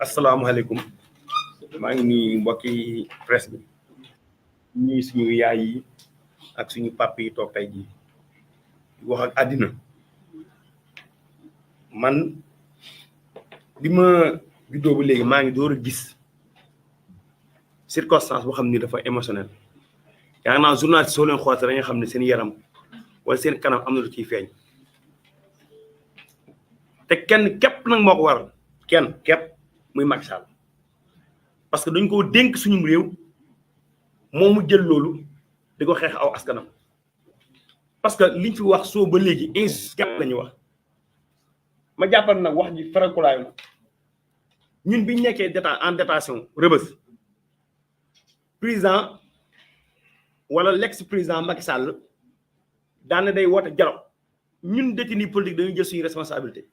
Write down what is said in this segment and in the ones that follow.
asalaamaaleykum maa ngi nuyu mbokki presse bi ñuy suñu yaay yi ak suñu papa yi toog tey jii wax ak àddina man bi ma juddoo ba léegi maa ngi door a gis circonstance boo xam ni dafa émotionnel yaa ngi naan journaliste soo leen xoolate da nga xam ne seen yaram wala seen kanam am na lu ciy feeñ te kenn képp nag moo ko waral kenn képp muy Macky Sall parce que dañ koo dénk suñu réew moom mu jël loolu di ko xeex aw askanam parce que liñ fi wax soo ba léegi injustice la ñu wax ma jàppal nag wax ji farankulaayu na ñun biñ nekkee en détention Rebeuss président wala l'ex président Macky Sall daan na day woote dialogue ñun détenu politique dañuy jël suñu responsabilité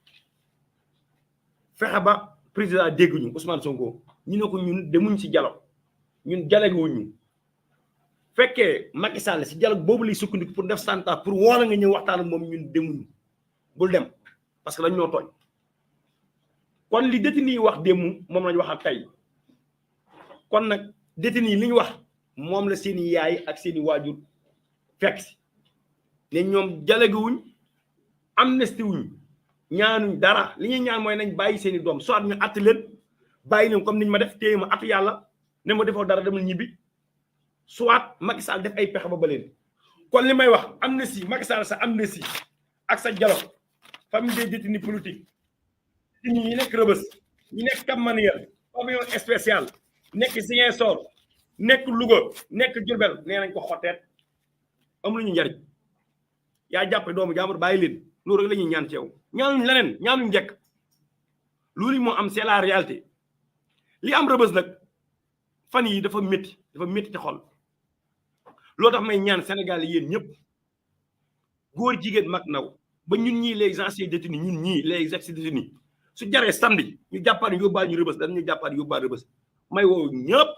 fexe ba président dégg ñu Ousmane Sonko ñu ne ko ñun demuñ ci dialogue ñun dialogue wuñu fekkee Macky Sall si dialogue boobu lay sukkandiku pour def santa pour woola nga ñëw waxtaan ak moom ñun demuñu bul dem parce que dañ ñoo tooñ kon li détenu yi wax démb moom lañ wax ak tey kon nag détenu yi li ñu wax moom la seeni yaay ak seeni waajur fekk si ne ñoom dialogue wuñ amnistie wuñ ñaanuñ dara li ñuy ñaan mooy nañ bàyyi seeni doom soit ñu att leen bàyyi leen comme niñ ma def téye ma atu yàlla ne ma defoo dara demal ñibbi soit Macky Sall def ay pexe ba leen kon li may wax amnistie Macky Sall sa amnistie ak sa dialogue famille des détenus politiques ñi nekk Rebeuss ñi nekk Cap Manuel pavillon spécial nekk Ziguinchor nekk Louga nekk Diourbel nee nañ ko xotteet amul ñu njariñ yaa jàppe doomu jaambur bàyyi leen loolu rek la ñuy ñaan ci yow ñaanuñ leneen ñaanuñ njëkk loolu moo am c'est la réalité li am Rebeuss nag fan yi dafa métti ci xol loolu tax may ñaan Sénégal yéen ñëpp góor jigéen mag naw ba ñun ñii les anciens détenus ñun ñii les ex-détenus su jaree samedi ñu jàppaat yóbbaa ñu Rebeuss dañu jàppaat yóbbaa Rebeuss may woo ñëpp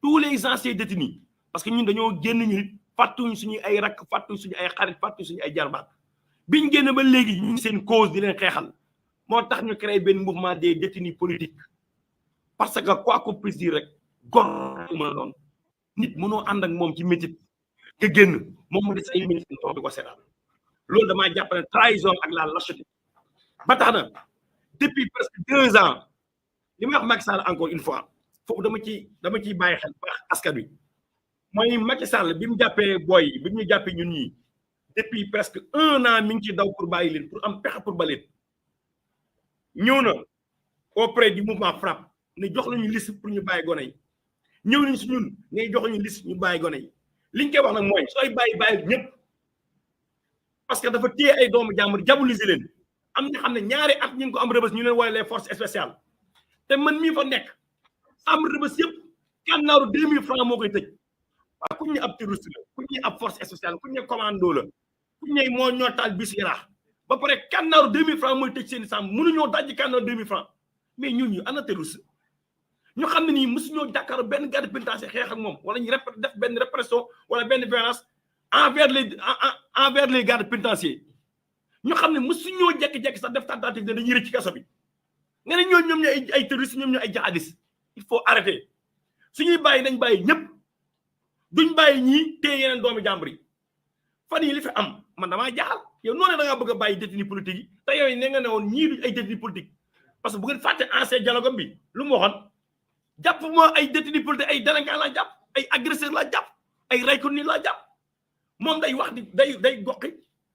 tous les anciens détenus parce que ñun dañoo génn ñu nit fàttuñ suñu ay rakk fàttuñ suñu ay xarit fàttuñ suñu ay jarbaat biñ génn ba léegi ñu seen cause di leen xeexal moo tax ñu créé benn mouvement des détenus politiques parce que quoi qu'on puisse dire rek gor mën a doon nit mënoo ànd ak moom ci métit nga génn moom mu des ay minutes toog di ko seetaan loolu damaa jàpp ne trahison ak la lâcheté ba tax na depuis presque 2 ans li may wax Macky Sall encore une fois foofu dama ciy bàyyi xel baax askan wi mooy Macky Sall bi mu jàppee booy bi ñu jàppee ñun ñii depuis presque 1 an mi ngi ci daw pour bàyyi leen pour am pexe pour ba leen ñëw na auprès du mouvement FRAPP ne jox lañu liste pour ñu bàyyi gone yi ñëw nañ si ñun ne jox lañu liste ñu bàyyi gone yi liñ koy wax nag mooy sooy bàyyi ñëpp parce que dafa téye ay doomu jàmbur diaboliser leen am na xam ne ñaari at ñu ngi ko am Rebeuss ñu leen woowe les forces spéciales te man mii fa nekk am Rebeuss yëpp kànnaaru 2000 francs moo koy tëj waaw kuñ ñu ab terroriste la kuñ ñu ab force spéciale kuñ ñu commando la kuñ ñu moo ñoo taal bis yaraax ba pare kànnaaru 2000 francs mooy tëj seeni sàmm mënuñoo dajji kànnaaru 2000 francs mais ñun ñu ana terroriste ñu xam ne nii mësuñoo jàkkaarloo benn garde pénitentiaire xeex ak moom wala ñu def benn répression wala benn violence envers les gardes pénitentiaires ñu xam ne mësuñoo jekki-jekki sax def tentative de dañuy rëcc ci kaso bi nga ne ñoom ñoo ay terroristes ñoom ñoo ay jihadistes il faut arrêter suñuy bàyyi nañ bàyyi ñëpp duñ bàyyi ñii téye yeneen doomi jàmbur yi fan yi li fi am man damaa jaaxal yow noonu da ngaa bëgg a bàyyi détenu politique yi te yow ne nga ne woon ñii duñ ay détenu politique parce que bu ngeen fàtte ancien dialogue bi lu mu waxoon jàpp moo ay détenu politique ay délinquant laa jàpp ay agresseur laa jàpp ay rayko ni laa jàpp moom day wax di day goqi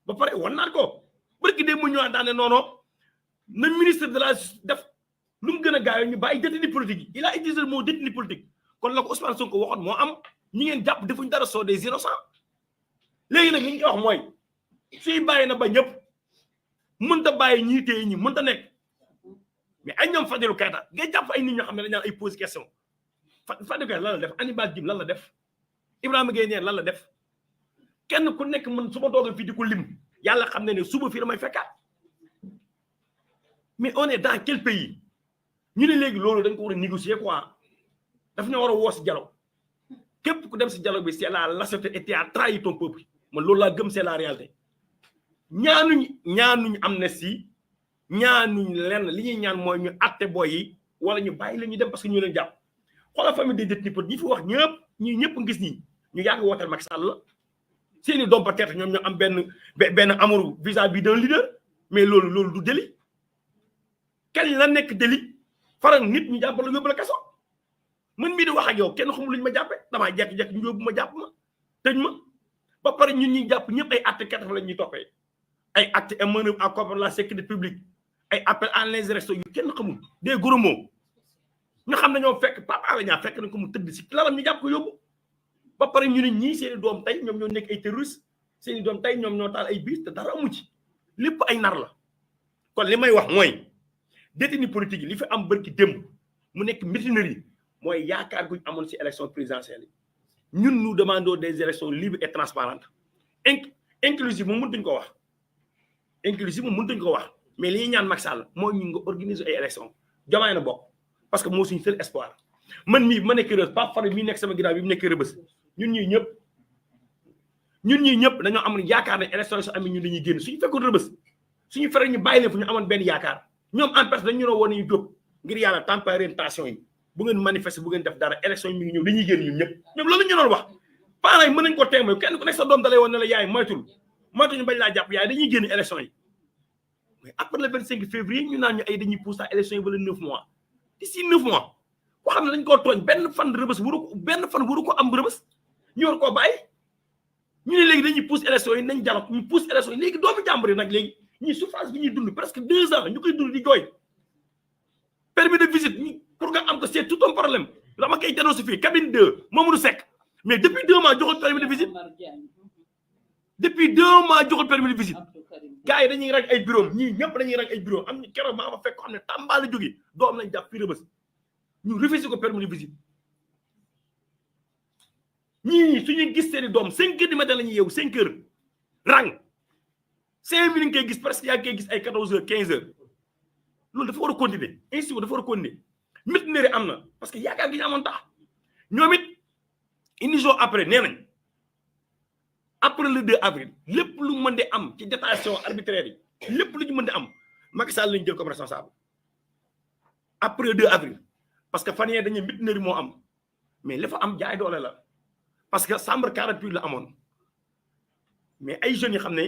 ba pare wan naan ko bërki dee mu ñëwaat daane noono na ministre de la def lu mu gën a gaayoo ñu bàyyi détenu politique yi il a utilisé le mot détenu politique kon la ko Ousmane Sonko waxoon moo am ñi ngeen jàpp defuñ dara soo des innocents léegi nag li ñu wax mooy suy bàyyi na ba ñëpp mënta bàyyi ñii téye ñi mënta nekk mais ay ñoom Fadilou Keita ngay jàpp ay nit ñoo xam ne dañu ay pose question Fadilou Keita lan la def Hannibal Djim lan la def Ibrahima Gueye lan la def kenn ku nekk man su ma toogee fii di ko lim yàlla xam ne ne suba fii damay fekkaat mais on est dans quel pays ñu ne léegi loolu dañ ko war a négocier quoi daf ñu war a woo si dialogue képp ku dem si dialogue bi c'est la lâcheté et tu as trahi ton peuple man loolu laa gëm c'est la réalité ñaanuñ amnistie ñaanuñ lenn li ñuy ñaan mooy ñu atte boy yi wala ñu bàyyi la ñu dem parce que ñu leen jàpp xoolal famille des détenus ñi fi wax ñëpp ngis nii ñu yàgg wooteel Macky Sall la seeni doom peut-être ñoom ñoo am benn amour vis-à-vis d'un leader mais loolu du délit kañ la nekk délit faral nit ñu jàpp la yóbbu la kaso man mii di wax ak yow kenn xamul luñu ma jàppe damaa jekki-jekki ñu yóbbu ma jàpp ma tëj ma ba pare ñun ñuy jàpp ñëpp ay acte 80 la ñuy toppee ay acte et manœuvre en contre la sécurité publique ay appel à l'insurrection yu kenn xamul des gros mots ñu xam ne ñoo fekk Pape Alé Niang fekk na ko mu tëdd si lalam ñu jàpp ko yóbbu ba pare ñu ne ñii seeni doom tey ñoom ñoo nekk ay terroristes seeni doom tey ñoom ñoo taal ay biis te dara amu ci lépp ay nar la kon li may wax mooy détenu politique yi li fi am bërki démb mu nekk mutinerie mooy yaakaar guñ amoon si élection présidentielle yi ñun nous demandons des élections libres et transparentes inclusive moom mëntuñ ko wax inclusive moom mëntuñ ko wax mais li ñuy ñaan Macky Sall mooy ñu nga organiser ay élections Diomaye na bokk parce que moo suñu seul espoir man mii ma nekk Rebeuss Pape Fara mii nekk sama ginnaaw bi mu nekk Rebeuss ñun ñii ñëpp dañoo amoon yaakaar ne élection yi su amee ñun dañuy génn suñu fekkoon Rebeuss suñu fere ñu bàyyi leen fu ñu amoon benn yaakaar ñoom en personne dañu ñu woon ñu jóg ngir yàlla tempérer tension yi bu ngeen manifester bu ngeen def dara élection yi mi ngi ñëw dañuy génn ñun ñëpp ñoom loolu ñu doon wax parents yi mën nañ ko témoin kenn ku nekk sa doom dalay woon ne la yaay moytuñu bañ laa jàpp yaay dañuy génn élection yi mais après le 25 février ñu naan ñu ay dañuy pousser élection yi ba le 9 mois d'ici 9 mois koo xam ne dañ koo tooñ benn fan Rebeuss waru ko am Rebeuss ñu war koo bàyyi ñu ne léegi dañuy pousse élection yi nañ dialogue ñu pousse élection yi léegi doomu jàmbur yi nag léegi ñuy souffrance bi ñuy dund presque 2 ans ñu koy dund di jooy permis de visite pour nga am ko c'est tout un problème dama koy dénoncé fii cabine 2 Mamadou Seck mais depuis 2 mois joxul permis de visite depuis 2 mois joxul permis de visite gars yi dañuy rek ay bureau ñii ñëpp dañuy rek ay bureau am keroog maa ma fekk ko xam ne Tamba la jógee doom lañ jàpp fii Rebeuss ñu refusé ko permis de visite ñii suñuy gis seeni doom 5 heures du matin la ñuy yeewu 5 heures rang 5 minutes ngay gis presque yaa ngi koy gis ay 14 heures 15 heures loolu dafa war a continuer ainsi dafa war a continuer mutinerie am na parce que yaakaar gi ñu amoon tax ñoom it une jour après nee nañ après le 2 avril lépp lu mën di am ci détention arbitraire yi lépp lu ñu mën di am Macky Sall lañu jël comme responsable après le 2 avril parce que fan yee dañuy mutinerie moo am mais li fa am jaay doole la parce que chambre 48 la amoon mais ay jeunes yi xam ne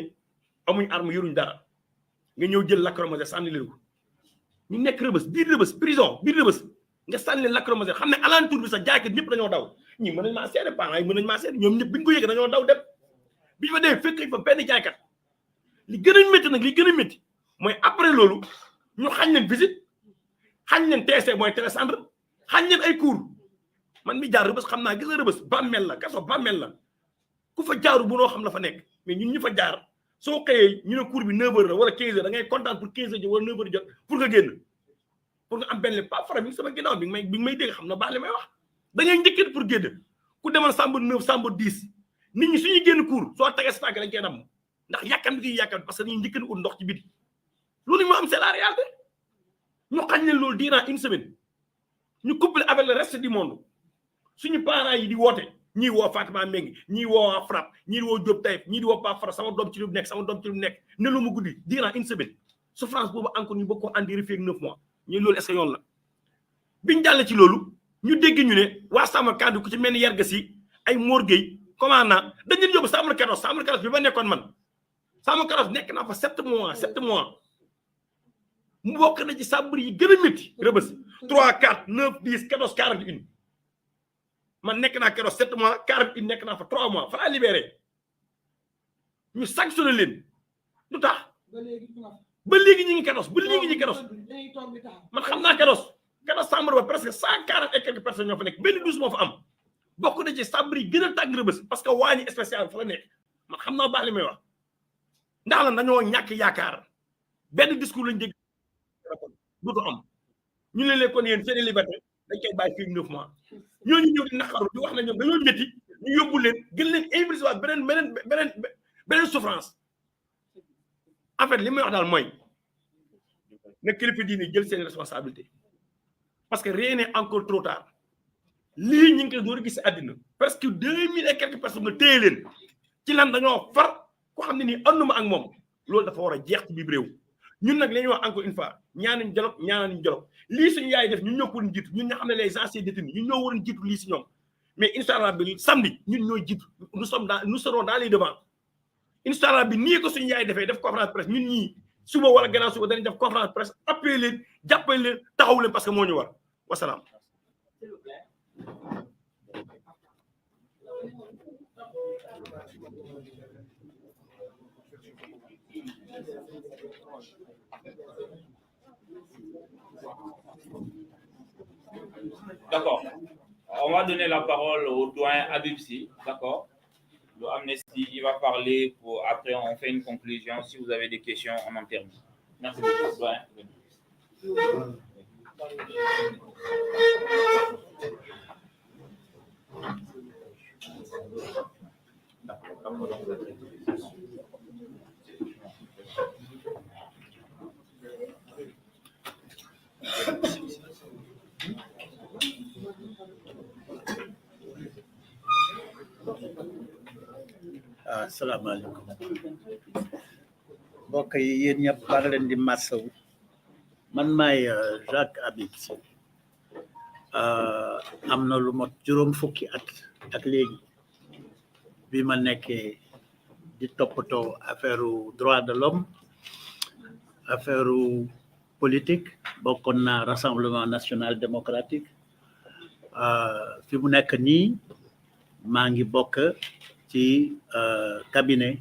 amuñ arme yoruñ dara nga ñëw jël lacrymogène sànni leen ko ñu nekk Rebeuss biir Rebeuss prison biir Rebeuss nga sànni leen lacrymogène xam ne alentour bi sax jaaykat ñëpp dañoo daw ñii mën nañ maa seede parents yi mën nañ maa seede ñoom ñëpp bi ñu ko yëgee dañoo daw dem bi ñu fa dee fekk fa benn jaaykat li gën a métti nag li gën a métti mooy après loolu ñu xañ leen visite xañ leen TC mooy télécentre xañ leen ay cours man mi jaar Rebeuss xam naa gis nga Rebeuss bàmmeel la kaso bàmmeel la ku fa jaaru bu noo xam la fa nekk mais ñun ñu fa jaar soo xëyee ñu ne cours bi 9h la wala 15h da ngay kontaan pour 15h jot wala 9h jot pour nga génn pour nga am benn Pape Fara mi ngi sama ginnaaw bi ngi may dégg xam na baax li may wax da ngay njëkkee pour génn ku demal chambre 9 chambre 10 nit ñi suñuy génn cours soo tagee sa tànk dañ koy dam ndax yàkkam bi yàkkam parce que dañuy njëkkee ut ndox ci biti loolu moo am c'est la réalité ñu xañ leen loolu durant une semaine ñu couplé avec le reste du monde suñu parents yi di woote ñii woo Fatima Mengi ñii woo waa FRAPP ñii woo Diop Taïf ñii di woo Pape Fara sama doom ci lu nekk sama doom ci lu nekk ne lu mu guddi durant une semaine souffrance boobu encore ñu bëgg ko andi refii ak 9 mois ñu loolu est-ce que yoon la biñu jàlle ci loolu ñu dégg ñu ne waa Sàmm Kàddu ku ci mel ni Yarga Si ay Mor Gueye commandant dañ leen yóbbu Sàmm Kàddu bi ba nekkoon man Sàmm Kàddu nekk naa fa 7 mois mu bokk na ci sàmbur yi gën a métti Rebeuss 3 4 9 10 14 41 man nekk naa keroog 7 mois 41 nekk naa fa 3 mois fa laa libéré ñu sanctionné leen lu tax ba léegi ñu ngi keroos ba léegi ñu ngi keroos man xam naa keroos chambre ba presque 140 et quelques personnes ñoo fa nekk benn douze moo fa am bokk na ci chambre yi gën a tàng Rebeuss parce que waañi spécial fa la nekk man xam naa baax li may wax ndax la dañoo ñàkk yaakaar benn discours lañ dégg dutu am ñu leen kon yéen seen liberté dañ koy bàyyi fii 9 mois ñooñu ñëw di naqaru di wax na ñoom dañoo métti ñu yóbbu leen gën leen invité waat beneen souffrance en fait li may wax daal mooy na kilifa diine jël seen responsabilité parce que rien n'est encore trop tard lii ñu ngi koy door a gis àddina presque 2000 et quelques personnes nga téye leen ci lan dañoo far koo xam ne nii ànduma ak moom loolu dafa war a jeex ci biir réew ñun nag la ñuy wax encore une fois ñaanuñ dialogue lii suñu yaay def ñun ñoo ko waroon jiitu ñun ñoo xam ne les anciens détenus ñun ñoo waroon jiitu lii si ñoom mais incha allah bi samedi ñun ñooy jiitu nous serons dans les devants incha allah bi nii ko suñu yaay defee def conférence presse ñun ñii suba wala gannaaw suba dañuy def conférence presse appelé leen jàppale leen taxaw leen parce que moo ñu war wasalaam. D'accord. On va donner la parole au doyen Habib Sy, d'accord. Le Amnesty, il va parler pour après on fait une conclusion. Si vous avez des questions, on en termine. Merci beaucoup, doyen. Asalaamaaleykum mbokk yi yéen ñëpp maa ngi leen di masawu man maay Jacques Habib Sy am na lu mot juróom fukki at ak léegi bi ma nekkee di toppatoo affaire droit de l'homme affaire politique bokkoon naa Rassemblement national démocratique fi mu nekk nii maa ngi bokk ci cabinet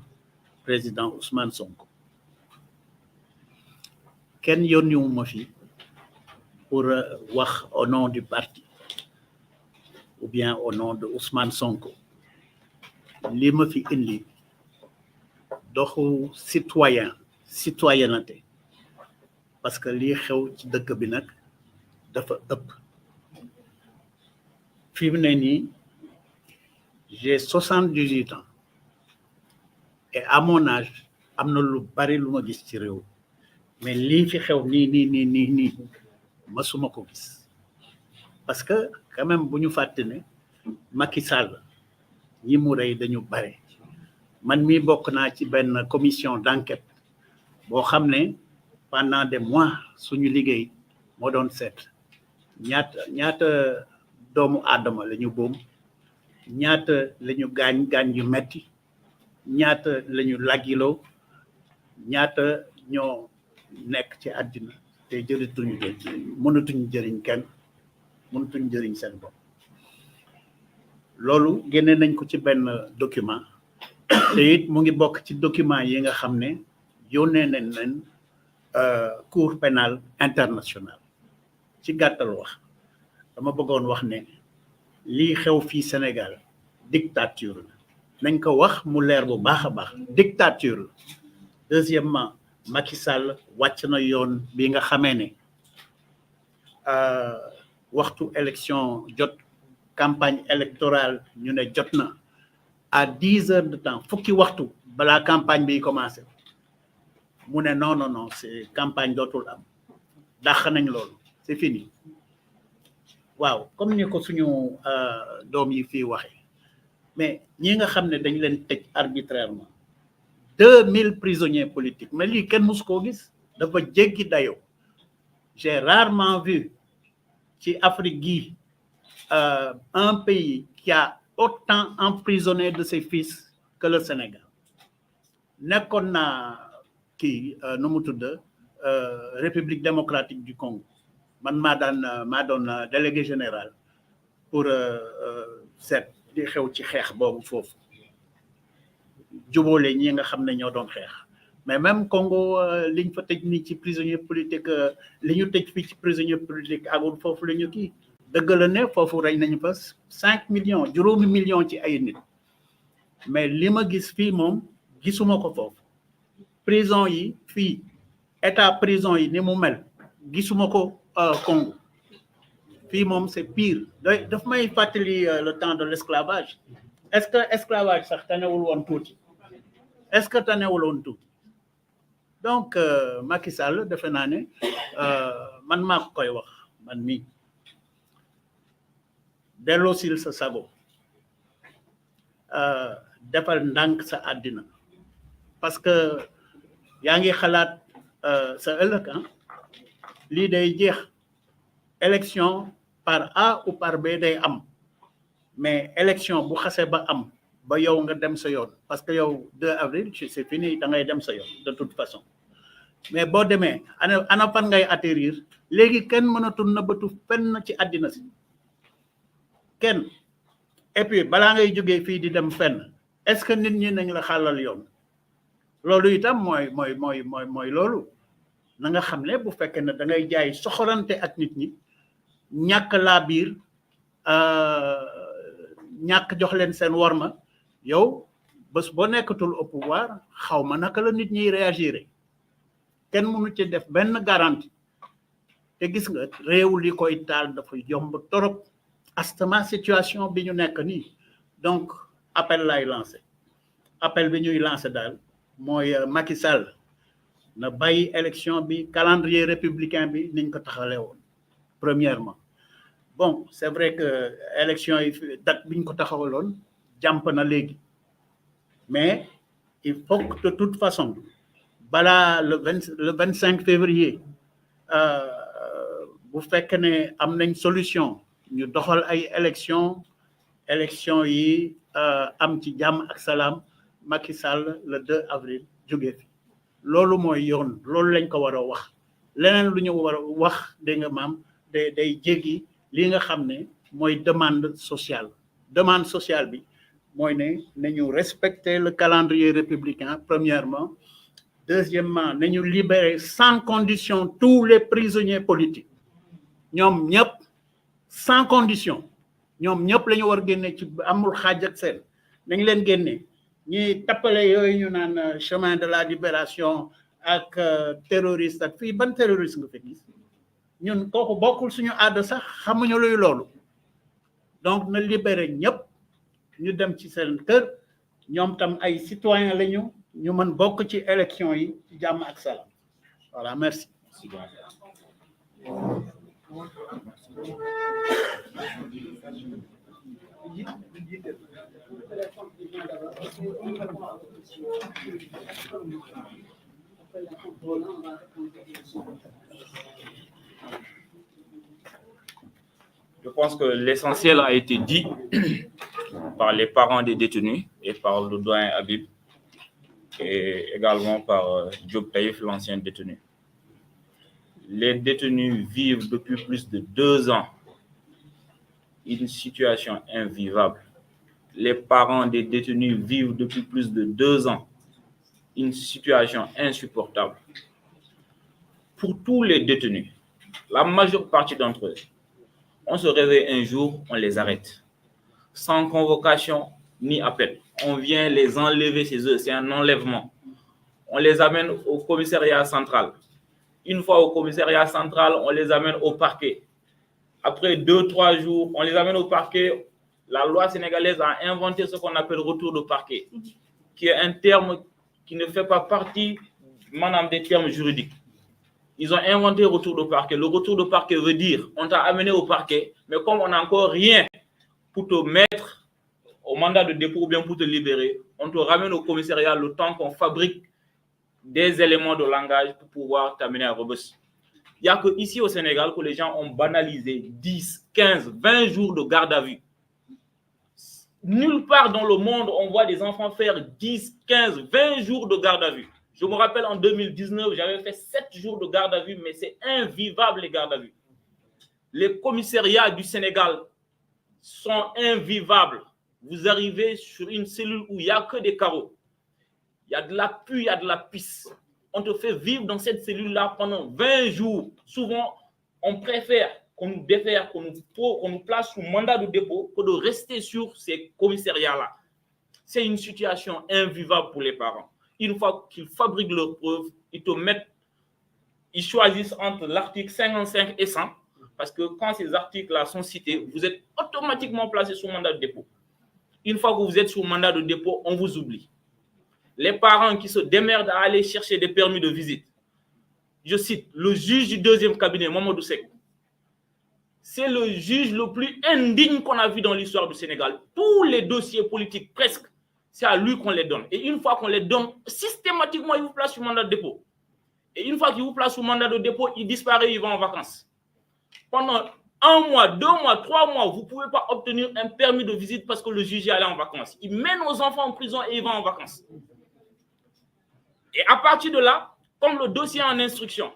président Ousmane Sonko kenn yónniwu ma fi pour wax au nom du parti ou bien au nom de Ousmane Sonko li ma fi indi doxu citoyenneté parce que lii xew ci dëkk bi nag dafa ëpp fi mu ne nii j'ai 78 ans et à mon âge am na lu bari lu ma gis ci réew mais lii fi xew nii masuma ko gis parce que quand même bu ñu fàtte ne Macky Sall ñi mu rey dañu bare man mii bokk naa ci benn commission d'enquête boo xam ne pendant des mois suñu liggéey moo doon seet ñaata doomu aadama la ñu boom ñaata la ñu gaañ yu metti ñaata la ñu laggiloo ñaata ñoo nekk ci àddina te mënatuñu jëriñ kenn mënatuñu jëriñ seen bopp loolu génne nañ ko ci benn document te it mu ngi bokk ci document yi nga xam ne yónnee nañ leen cour pénale internationale ci gàttal wax dama bëggoon wax ne lii xew fii Sénégal dictature la nañ ko wax mu leer bu baax a baax dictature la deuxièmement Macky Sall wàcc na yoon bi nga xamee ne waxtu élection jot campagne électorale ñu ne jot na à 10 heures de temps fukki waxtu balaa campagne bi commencé mu ne non c'est campagne dootul am dàq nañ loolu c'est fini waaw comme ni ko suñu doom yi fii waxee mais ñi nga xam ne dañ leen tëj arbitrairement 2000 prisonniers politiques mais lii kenn musu koo gis dafa jéggi dayoo j'ai rarement vu ci Afrique gi un pays qui a autant emprisonné de ses fils que le Sénégal nekkoon na kii nu mu tudd République démocratique du Congo man maa doon délégué général pour seet di xew ci xeex boobu foofu jubóole ñi nga xam ne ñoo doon xeex mais même Congo liñ fa tëj nii ci prisonnier politique li ñu tëj fii ci prisonnier politique agul foofu la ñu kii dëgg la ne foofu rey nañu fa 5 millions juróomi millions ci ay nit mais li ma gis fii moom gisuma ko foofu prison yi fii état prison yi ni mu mel gisuma ko Congo fii moom c'est pire daf may fàttali le temps de l'esclavage est-ce que esclavage sax tanewul woon tuuti est-ce que tanewul woon tuuti donc Macky Sall defe naa ne man maa ko koy wax man mii delloosil sa sago defal ndànk sa àddina parce que yaa ngi xalaat sa ëllëg lii day jeex élection par A ou par B day am mais élection bu xase ba am ba yow nga dem sa yoon parce que yow 2 avril c'est fini da ngay dem sa yoon de toute façon mais boo demee ana fan ngay atterrir léegi kenn mënatul nëbbatu fenn ci àddina si kenn et puis balaa ngay jógee fii di dem fenn est-ce que nit ñi nañ la xàllal yoon loolu itam mooy loolu na nga xam ne bu fekkee ne da ngay jaay soxorante ak nit ñi ñàkk laa biir ñàkk jox leen seen worma yow bés boo nekkatul au pouvoir xaw ma naka la nit ñiy réagir kenn mënu ci def benn garantie te gis nga réew li koy taal dafa yomb torop astama situation bi ñu nekk nii donc appel lay lancé appel bi ñuy lancé daal mooy Macky Sall na bàyyi élection bi calendrier républicain bi niñ ko taxalee woon premièrement bon c'est vrai que élection yi date biñ ko taxawaloon jàmp na léegi mais il faut que de toute façon balaa le 25 février bu fekk ne am nañ solution ñu doxal ay élection yi am ci jàmm ak salaam Macky Sall le 2 avril jógee fi loolu mooy yoon loolu lañ ko war a wax leneen lu ñu war a wax dégg nga maam day jéggi li nga xam ne mooy demande sociale bi mooy ne nañu respecter le calendrier républicain premièrement deuxièmement nañu libérer sans condition tous les prisonniers politiques ñoom ñëpp sans condition ñoom ñëpp la ñu war génne ci amul xaaj ak seen nañ leen génne ñi tappale yooyu ñu naan chemin de la libération ak terroriste ak fii ban terroriste nga fi gis ñun kooku bokkul suñu aada sax xamuñu luy loolu donc na libéré ñëpp ñu dem ci seen kër ñoom tam ay citoyen lañu ñu mën bokk ci élection yi ci jàmm ak salaam voilà merci. Je pense que l'essentiel a été dit par les parents des détenus et par le doyen Habib et également par Diop Taïf, l'ancien détenu. Les détenus vivent depuis plus de 2 ans une situation invivable. Les parents des détenus vivent depuis plus de 2 ans une situation insupportable. Pour tous les détenus, la majeure partie d'entre eux, on se réveille un jour, on les arrête. Sans convocation ni appel. On vient les enlever chez eux, c'est un enlèvement. On les amène au commissariat central. Une fois au commissariat central, on les amène au parquet. Après 2-3 jours, on les amène au parquet. La loi sénégalaise a inventé ce qu'on appelle retour de parquet, qui est un terme qui ne fait pas partie des termes juridiques. Ils ont inventé retour de parquet. Le retour de parquet veut dire on t'a amené au parquet, mais comme on n'a encore rien pour te mettre au mandat de dépôt ou bien pour te libérer, on te ramène au commissariat le temps qu'on fabrique des éléments de langage pour pouvoir t'amener à Rebeuss. Il n'y a qu'ici au Sénégal que les gens ont banalisé 10, 15, 20 jours de garde à vue. Nulle part dans le monde, on voit des enfants faire 10, 15, 20 jours de garde à vue. Je me rappelle en 2019, j'avais fait 7 jours de garde à vue, mais c'est invivable les gardes à vue. Les commissariats du Sénégal sont invivables. Vous arrivez sur une cellule où il n'y a que des carreaux. Il y a de la pluie, il y a de la pisse. On te fait vivre dans cette cellule-là pendant 20 jours. Souvent, on préfère qu'on nous défère, qu'on nous place sous mandat de dépôt que de rester sur ces commissariats-là. C'est une situation invivable pour les parents. Une fois qu'ils fabriquent leurs preuves, ils choisissent entre l'article 55 et 100, parce que quand ces articles-là sont cités, vous êtes automatiquement placé sous mandat de dépôt. Une fois que vous êtes sous mandat de dépôt, on vous oublie. les parents qui se démerdent à aller chercher des permis de visite. Je cite le juge du deuxième cabinet, Mamadou Seck. C'est le juge le plus indigne qu'on a vu dans l'histoire du Sénégal. Tous les dossiers politiques, presque, c'est à lui qu'on les donne. Et une fois qu'on les donne, systématiquement, il vous place sur mandat de dépôt. Et une fois qu'il vous place sur mandat de dépôt, il disparaît, il va en vacances. Pendant 1 mois, 2 mois, 3 mois, vous ne pouvez pas obtenir un permis de visite parce que le juge est allé en vacances. Il mène nos enfants en prison et il va en vacances. Et à partir de là, comme le dossier est en instruction,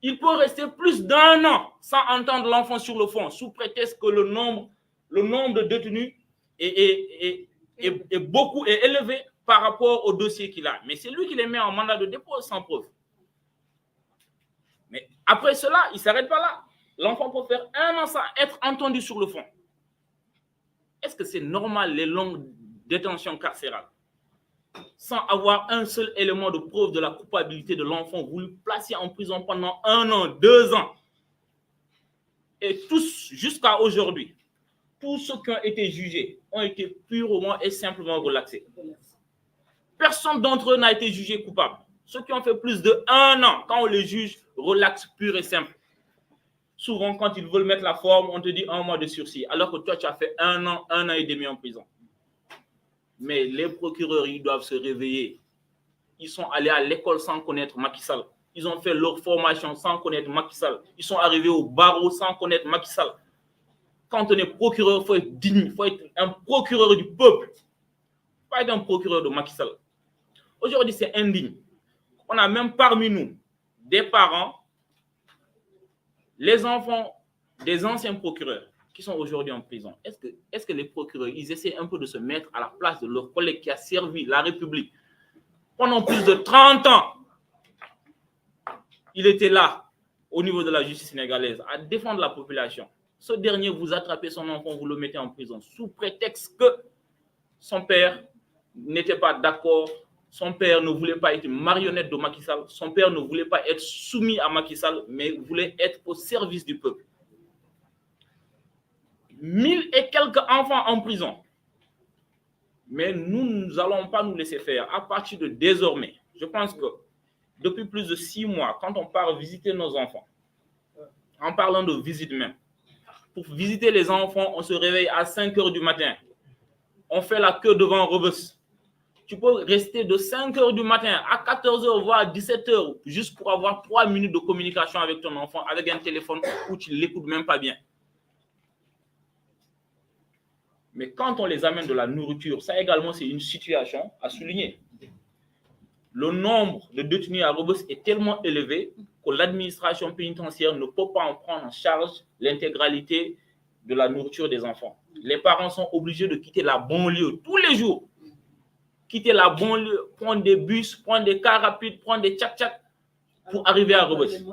il peut rester plus d'1 an sans entendre l'enfant sur le fond, sous prétexte que le nombre de détenus est élevé par rapport au dossier qu'il a. Mais c'est lui qui les met en mandat de dépôt sans preuve. Mais après cela, il ne s'arrête pas là. L'enfant peut faire 1 an sans être entendu sur le fond. Est-ce que c'est normal les longues détentions carcérales? Sans avoir un seul élément de preuve de la culpabilité de l'enfant, vous le placez en prison pendant 1 an, 2 ans. Et tous, jusqu'à aujourd'hui, tous ceux qui ont été jugés ont été purement et simplement relaxés. Personne d'entre eux n'a été jugé coupable. Ceux qui ont fait plus de 1 an, quand on les juge, relaxe pur et simple. Souvent, quand ils veulent mettre la forme, on te dit 1 mois de sursis, alors que toi, tu as fait 1 an, 1 an et demi en prison. Mais les procureurs, ils doivent se réveiller. Ils sont allés à l'école sans connaître Macky Sall. Ils ont fait leur formation sans connaître Macky Sall. Ils sont arrivés au barreau sans connaître Macky Sall. Quand on est procureur, il faut être digne. Il faut être un procureur du peuple. Pas être un procureur de Macky Sall. Aujourd'hui, c'est indigne. On a même parmi nous des parents, les enfants des anciens procureurs qui sont aujourd'hui en prison. Est-ce que les procureurs, ils essaient un peu de se mettre à la place de leur collègue qui a servi la République pendant plus de 30 ans? Il était là, au niveau de la justice sénégalaise, à défendre la population. Ce dernier, vous attrapez son enfant, vous le mettez en prison, sous prétexte que son père n'était pas d'accord, son père ne voulait pas être marionnette de Macky Sall, son père ne voulait pas être soumis à Macky Sall, mais voulait être au service du peuple. 1000 et quelques enfants en prison. Mais nous n'allons pas nous laisser faire. À partir de désormais, je pense que depuis plus de 6 mois, quand on part visiter nos enfants, en parlant de visite même, pour visiter les enfants, on se réveille à 5 h du matin. On fait la queue devant Rebeuss. Tu peux rester de 5 h du matin à 14 h, voire 17 h, juste pour avoir 3 minutes de communication avec ton enfant, avec un téléphone où tu ne l'écoutes même pas bien. Mais quand on les amène de la nourriture, ça également, c'est une situation à souligner. Le nombre de détenus à Rebeuss est tellement élevé que l'administration pénitentiaire ne peut pas en prendre en charge l'intégralité de la nourriture des enfants. Les parents sont obligés de quitter la banlieue tous les jours. Quitter la banlieue, prendre des bus, prendre des cars rapides, prendre des tchak-tchak pour arriver à Rebeuss.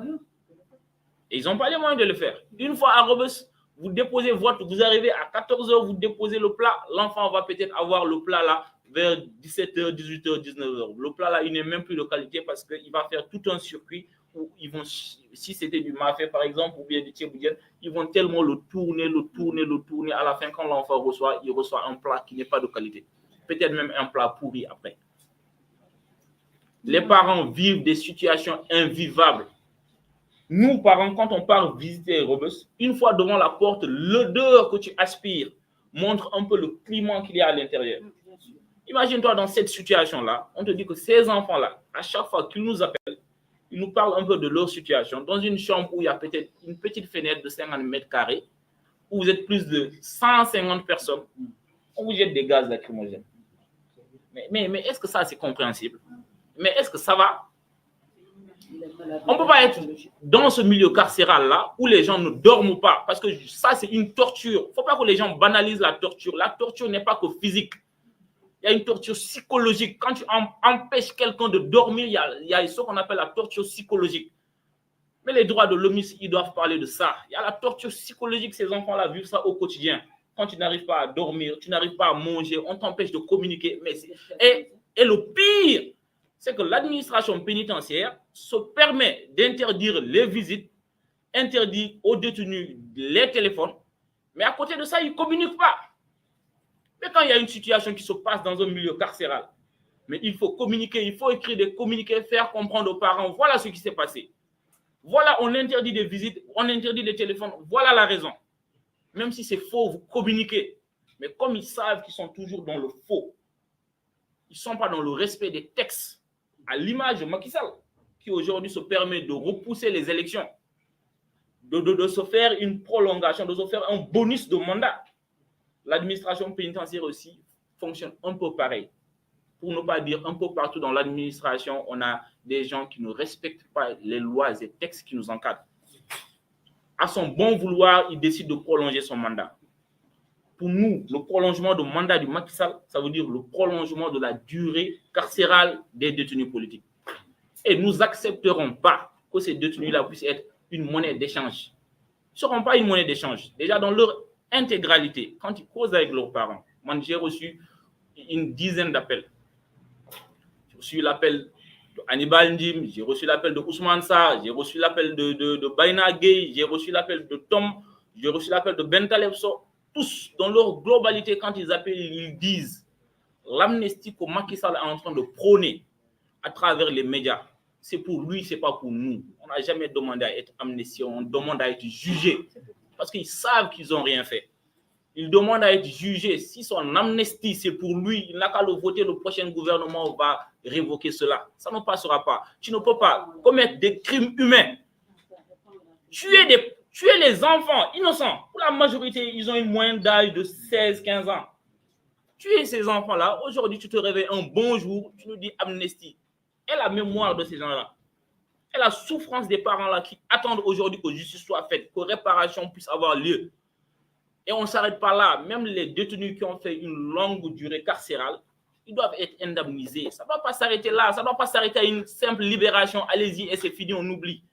Et ils n'ont pas les moyens de le faire. Une fois à Rebeuss, vous déposez vous arrivez à 14 h, vous déposez le plat, l'enfant va peut-être avoir le plat là vers 17 h, 18 h, 19 h. Le plat là, il n'est même plus de qualité parce qu'il va faire tout un circuit où ils vont, si c'était du mafé par exemple, ou bien du tchéboudienne, ils vont tellement le tourner. À la fin, quand l'enfant reçoit, il reçoit un plat qui n'est pas de qualité. Peut-être même un plat pourri après. Les parents vivent des situations invivables. Nous, parents, quand on part visiter Rebeuss, une fois devant la porte, l'odeur que tu aspires montre un peu le climat qu'il y a à l'intérieur. Imagine-toi dans cette situation-là, on te dit que ces enfants-là, à chaque fois qu'ils nous appellent, ils nous parlent un peu de leur situation, dans une chambre où il y a peut-être une petite fenêtre de 50 mètres carrés, où vous êtes plus de 150 personnes, on vous jette des gaz lacrymogènes. Mais est-ce que ça, c'est compréhensible? Mais est-ce que ça va? On ne peut pas être dans ce milieu carcéral-là où les gens ne dorment pas, parce que ça, c'est une torture. Il ne faut pas que les gens banalisent la torture. La torture n'est pas que physique. Il y a une torture psychologique. Quand tu empêches quelqu'un de dormir, il y a ce qu'on appelle la torture psychologique. Mais les droits de l'homme, ils doivent parler de ça. Il y a la torture psychologique, ces enfants-là vivent ça au quotidien. Quand tu n'arrives pas à dormir, tu n'arrives pas à manger, on t'empêche de communiquer. Et le pire, c'est que l'administration pénitentiaire se permet d'interdire les visites, interdit aux détenus les téléphones, mais à côté de ça, ils ne communiquent pas. Mais quand il y a une situation qui se passe dans un milieu carcéral, Mais il faut communiquer, il faut écrire des communiqués, faire comprendre aux parents, voilà ce qui s'est passé. Voilà, on interdit des visites, on interdit les téléphones, voilà la raison. Même si c'est faux, vous communiquez. Mais comme ils savent qu'ils sont toujours dans le faux, ils ne sont pas dans le respect des textes, à l'image de Macky Sall, qui aujourd'hui se permet de repousser les élections, de se faire une prolongation, de se faire un bonus de mandat. L'administration pénitentiaire aussi fonctionne un peu pareil. Pour ne pas dire un peu partout dans l'administration, on a des gens qui ne respectent pas les lois et textes qui nous encadrent. À son bon vouloir, il décide de prolonger son mandat. Pour nous, le prolongement du mandat du Macky Sall, ça veut dire le prolongement de la durée carcérale des détenus politiques. Et nous n'accepterons pas que ces détenus-là puissent être une monnaie d'échange. Ils ne seront pas une monnaie d'échange. Déjà, dans leur intégralité, quand ils causent avec leurs parents, moi, j'ai reçu une dizaine d'appels. J'ai reçu l'appel d'Hannibal Ndim, j'ai reçu l'appel de Ousmane Sarr, j'ai reçu l'appel de Baina Gueye, j'ai reçu l'appel de Tom, j'ai reçu l'appel de Ben Taleb Sow. Tous, dans leur globalité, quand ils appellent, ils disent l'amnistie que Macky Sall est en train de prôner à travers les médias, c'est pour lui, ce n'est pas pour nous. On n'a jamais demandé à être amnistié, on demande à être jugé. Parce qu'ils savent qu'ils n'ont rien fait. Ils demandent à être jugés. Si son amnistie, c'est pour lui, il n'a qu'à le voter, le prochain gouvernement va révoquer cela. Ça ne passera pas. Tu ne peux pas commettre des crimes humains, tuer les enfants innocents. Pour la majorité, ils ont une moyenne d'âge de 16-15 ans. Tuer ces enfants-là, aujourd'hui, tu te réveilles un bon jour, tu nous dis amnistie. Et la mémoire de ces gens-là, et la souffrance des parents-là qui attendent aujourd'hui que justice soit faite, que réparation puisse avoir lieu. Et on ne s'arrête pas là. Même les détenus qui ont fait une longue durée carcérale, ils doivent être indemnisés. Ça ne doit pas s'arrêter là. Ça ne doit pas s'arrêter à une simple libération. Allez-y et c'est fini, on oublie.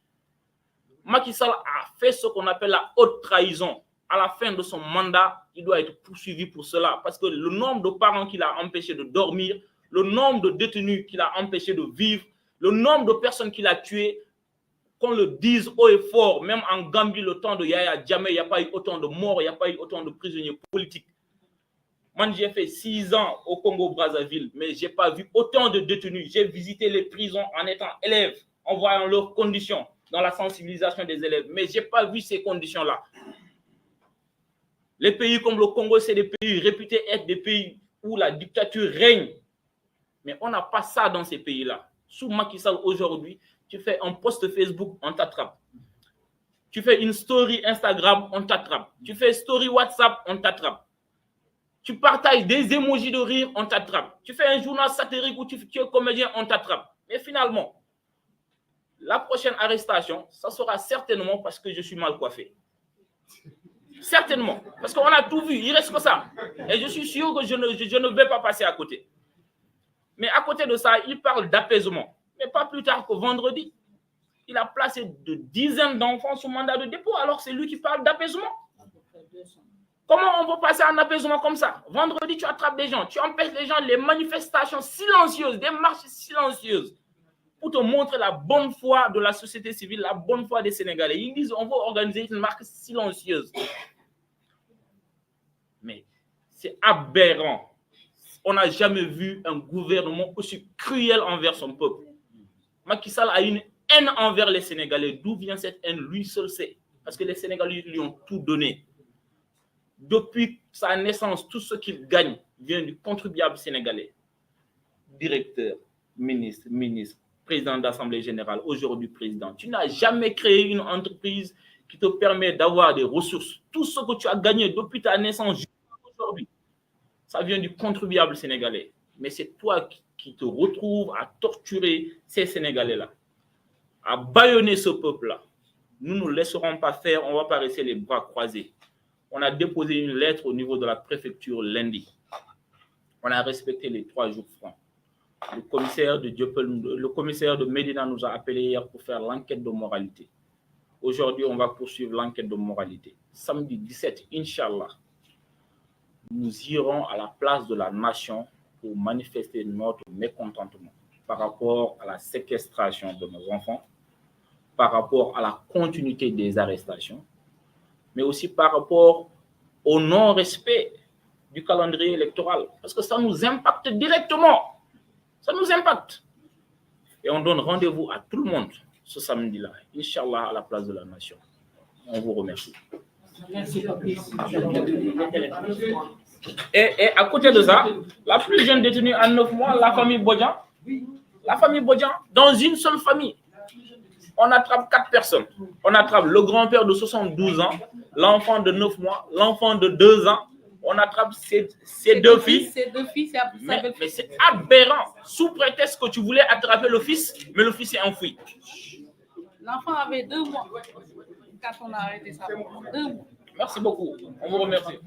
Macky Sall a fait ce qu'on appelle la haute trahison. À la fin de son mandat, il doit être poursuivi pour cela. Parce que le nombre de parents qu'il a empêchés de dormir, le nombre de détenus qu'il a empêchés de vivre, le nombre de personnes qu'il a tuées, qu'on le dise haut et fort, même en Gambie, le temps de Yaya Jammeh, il n'y a pas eu autant de morts, il n'y a pas eu autant de prisonniers politiques. Moi, j'ai fait 6 ans au Congo-Brazzaville, mais je n'ai pas vu autant de détenus. J'ai visité les prisons en étant élève, en voyant leurs conditions, dans la sensibilisation des élèves, mais je n'ai pas vu ces conditions-là. Les pays comme le Congo, c'est des pays réputés être des pays où la dictature règne. Mais on n'a pas ça dans ces pays-là. Sous Macky Sall aujourd'hui, tu fais un post Facebook, on t'attrape. Tu fais une story Instagram, on t'attrape. Tu fais story WhatsApp, on t'attrape. Tu partages des émojis de rire, on t'attrape. Tu fais un journal satirique où tu es comédien, on t'attrape. Mais finalement, la prochaine arrestation, ça sera certainement parce que je suis mal coiffé. Certainement. Parce qu'on a tout vu, il reste que ça. Et je suis sûr que je ne vais pas passer à côté. Mais à côté de ça, il parle d'apaisement. Mais pas plus tard que vendredi, il a placé de dizaines d'enfants sous mandat de dépôt. Alors c'est lui qui parle d'apaisement. Comment on peut passer un apaisement comme ça? Vendredi, tu attrapes des gens, tu empêches les gens, les manifestations silencieuses, des marches silencieuses, pour te montrer la bonne foi de la société civile, la bonne foi des Sénégalais. Ils disent on va organiser une marche silencieuse. Mais c'est aberrant. On n'a jamais vu un gouvernement aussi cruel envers son peuple. Macky Sall a une haine envers les Sénégalais. D'où vient cette haine? Lui seul sait. Parce que les Sénégalais lui ont tout donné. Depuis sa naissance, tout ce qu'il gagne vient du contribuable sénégalais. Directeur, ministre, président d'Assemblée générale, aujourd'hui président. Tu n'as jamais créé une entreprise qui te permet d'avoir des ressources. Tout ce que tu as gagné depuis ta naissance jusqu'à aujourd'hui, ça vient du contribuable sénégalais. Mais c'est toi qui te retrouves à torturer ces Sénégalais-là, à bâillonner ce peuple-là. Nous ne laisserons pas faire, on ne va pas rester les bras croisés. On a déposé une lettre au niveau de la préfecture lundi. On a respecté les 3 jours francs. Le commissaire de Médina nous a appelé hier pour faire l'enquête de moralité. Aujourd'hui, on va poursuivre l'enquête de moralité. Samedi 17, Inch'Allah, nous irons à la place de la nation pour manifester notre mécontentement par rapport à la séquestration de nos enfants, par rapport à la continuité des arrestations, mais aussi par rapport au non-respect du calendrier électoral. Parce que ça nous impacte directement. Ça nous impacte. Et on donne rendez-vous à tout le monde ce samedi-là, Inch'Allah, à la place de la Nation. On vous remercie. Et à côté de ça, la plus jeune détenue à 9 mois, la famille Bodjan. La famille Bodjan, dans une seule famille, on attrape 4 personnes. On attrape le grand-père de 72 ans, l'enfant de 9 mois, l'enfant de 2 ans. On attrape ces deux filles. Mais c'est aberrant. Sous prétexte que tu voulais attraper le fils, mais le fils est enfoui. L'enfant avait 2 mois quand on a arrêté ça. 2 mois. Merci beaucoup. On vous remercie.